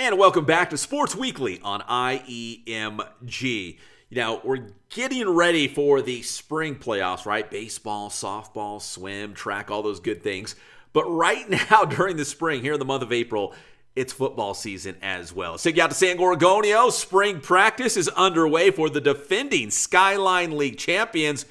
And welcome back to Sports Weekly on IEMG. We're getting ready for the spring playoffs, right? Baseball, softball, swim, track, all those good things. But right now, during the spring, here in the month of April, it's football season as well. So you out to San Gorgonio. Spring practice is underway for the defending Skyline League champions.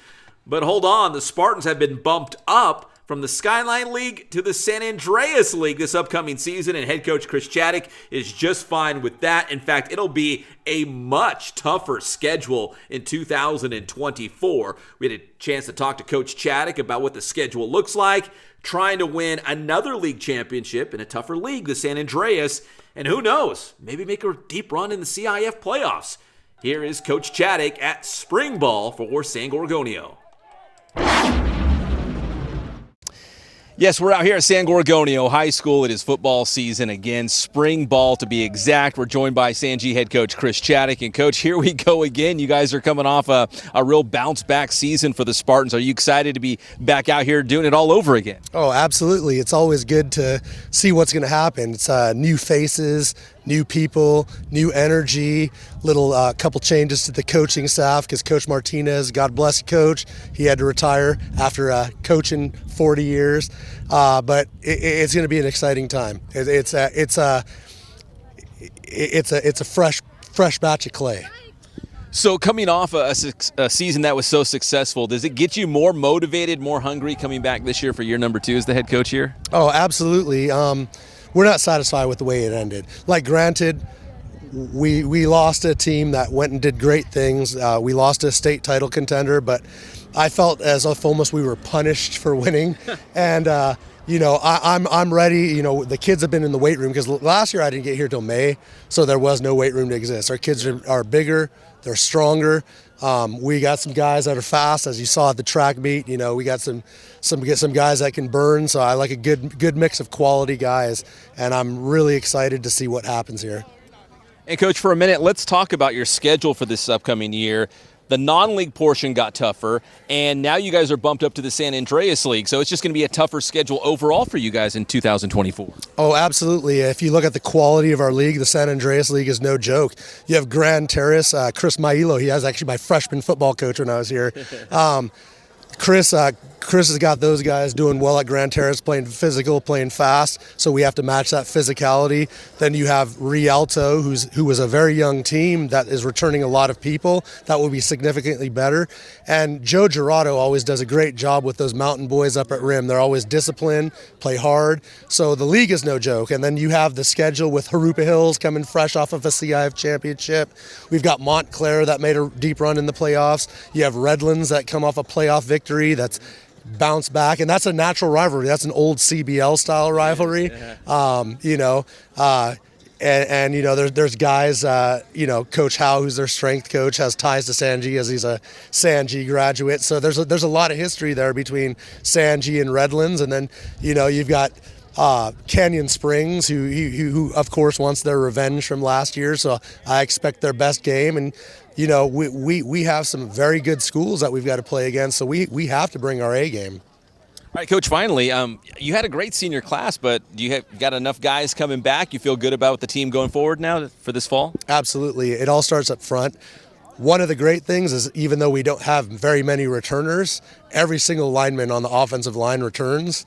But hold on, the Spartans have been bumped up from the Skyline League to the San Andreas League this upcoming season, and head coach Chris Chaddick is just fine with that. In fact, it'll be a much tougher schedule in 2024. We had a chance to talk to Coach Chaddick about what the schedule looks like, trying to win another league championship in a tougher league, the San Andreas, and who knows, maybe make a deep run in the CIF playoffs. Here is Coach Chaddick at spring ball for San Gorgonio. Yes, we're out here at San Gorgonio High School. It is football season again, spring ball to be exact. We're joined by Sanji head coach Chris Chaddick. And, Coach, here we go again. You guys are coming off a real bounce-back season for the Spartans. Are you excited to be back out here doing it all over again? Oh, absolutely. It's always good to see what's going to happen. It's new faces, new people, new energy, little couple changes to the coaching staff because Coach Martinez, God bless you, Coach, he had to retire after coaching 40 years. But it's going to be an exciting time. It's a fresh batch of clay. So coming off a season that was so successful, does it get you more motivated, more hungry coming back this year for year number 2 as the head coach here? Oh, absolutely. We're not satisfied with the way it ended. Like, granted, we lost a team that went and did great things. We lost a state title contender, but I felt as if almost we were punished for winning. And I'm ready. The kids have been in the weight room because last year I didn't get here till May, so there was no weight room to exist. Our kids are bigger, they're stronger. We got some guys that are fast, as you saw at the track meet. We got some guys that can burn. So I like a good mix of quality guys, and I'm really excited to see what happens here. And Coach, for a minute, let's talk about your schedule for this upcoming year. The non-league portion got tougher, and now you guys are bumped up to the San Andreas League. So it's just going to be a tougher schedule overall for you guys in 2024. Oh, absolutely. If you look at the quality of our league, the San Andreas League is no joke. You have Grand Terrace, Chris Mailo. He was actually my freshman football coach when I was here. Chris has got those guys doing well at Grand Terrace, playing physical, playing fast, so we have to match that physicality. Then you have Rialto, who was a very young team that is returning a lot of people. That will be significantly better. And Joe Gerardo always does a great job with those mountain boys up at Rim. They're always disciplined, play hard. So the league is no joke. And then you have the schedule with Harupa Hills coming fresh off of a CIF championship. We've got Montclair that made a deep run in the playoffs. You have Redlands that come off a playoff victory that's bounce back, and that's a natural rivalry. That's an old CBL style rivalry. There's guys, Coach Howe, who's their strength coach, has ties to Sanji as he's a Sanji graduate. So there's a lot of history there between Sanji and Redlands, and then you've got Canyon Springs, who of course wants their revenge from last year. So I expect their best game, and we have some very good schools that we've got to play against. So we have to bring our A game. All right, Coach, finally, you had a great senior class, but do you got enough guys coming back? You feel good about the team going forward now for this fall? Absolutely. It all starts up front. One of the great things is, even though we don't have very many returners, every single lineman on the offensive line returns.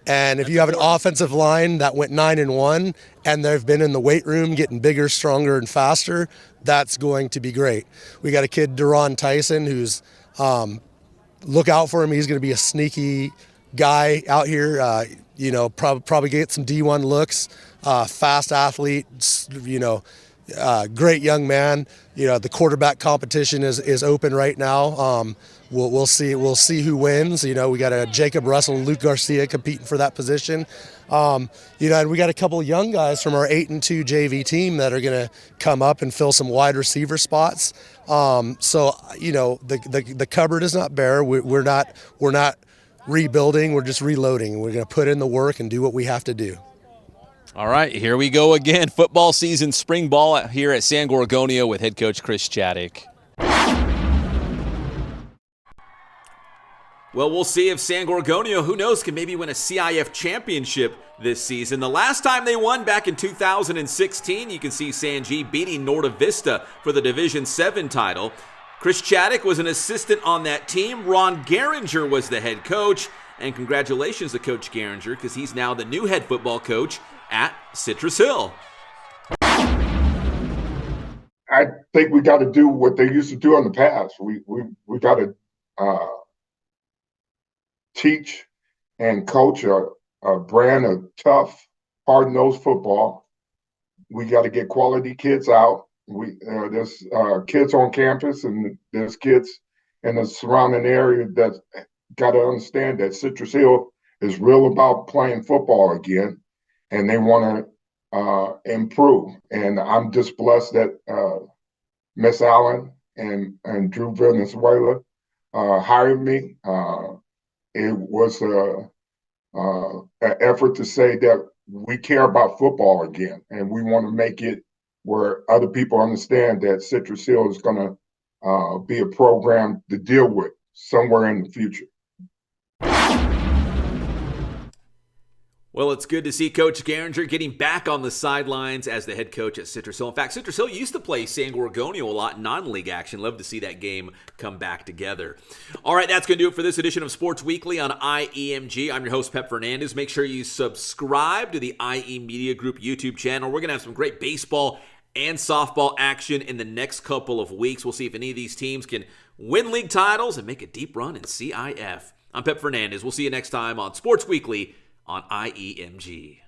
And if you have an offensive line that went 9-1 and they've been in the weight room getting bigger, stronger, and faster, that's going to be great. We got a kid, Deron Tyson, who's look out for him. He's going to be a sneaky guy out here. Probably get some D1 looks. Fast athlete. Great young man. The quarterback competition is open right now. We'll see who wins. We got a Jacob Russell, Luke Garcia competing for that position. And we got a couple of young guys from our 8-2 JV team that are going to come up and fill some wide receiver spots. The cupboard is not bare. We're not rebuilding. We're just reloading. We're going to put in the work and do what we have to do. All right, here we go again. Football season, spring ball here at San Gorgonio with head coach Chris Chaddick. Well, we'll see if San Gorgonio, who knows, can maybe win a CIF championship this season. The last time they won back in 2016, you can see San G beating Norte Vista for the Division 7 title. Chris Chaddick was an assistant on that team. Ron Geringer was the head coach. And congratulations to Coach Geringer, because he's now the new head football coach at Citrus Hill. I think we got to do what they used to do in the past. We got to teach and coach a brand of tough, hard-nosed football. We got to get quality kids out. There's kids on campus, and there's kids in the surrounding area that got to understand that Citrus Hill is real about playing football again, and they want to improve. And I'm just blessed that Miss Allen and Drew Venezuela hired me. It was an effort to say that we care about football again, and we want to make it where other people understand that Citrus Hill is going to be a program to deal with somewhere in the future. Well, it's good to see Coach Geringer getting back on the sidelines as the head coach at Citrus Hill. In fact, Citrus Hill used to play San Gorgonio a lot in non-league action. Love to see that game come back together. All right, that's going to do it for this edition of Sports Weekly on IEMG. I'm your host, Pep Fernandez. Make sure you subscribe to the IE Media Group YouTube channel. We're going to have some great baseball and softball action in the next couple of weeks. We'll see if any of these teams can win league titles and make a deep run in CIF. I'm Pep Fernandez. We'll see you next time on Sports Weekly on IEMG.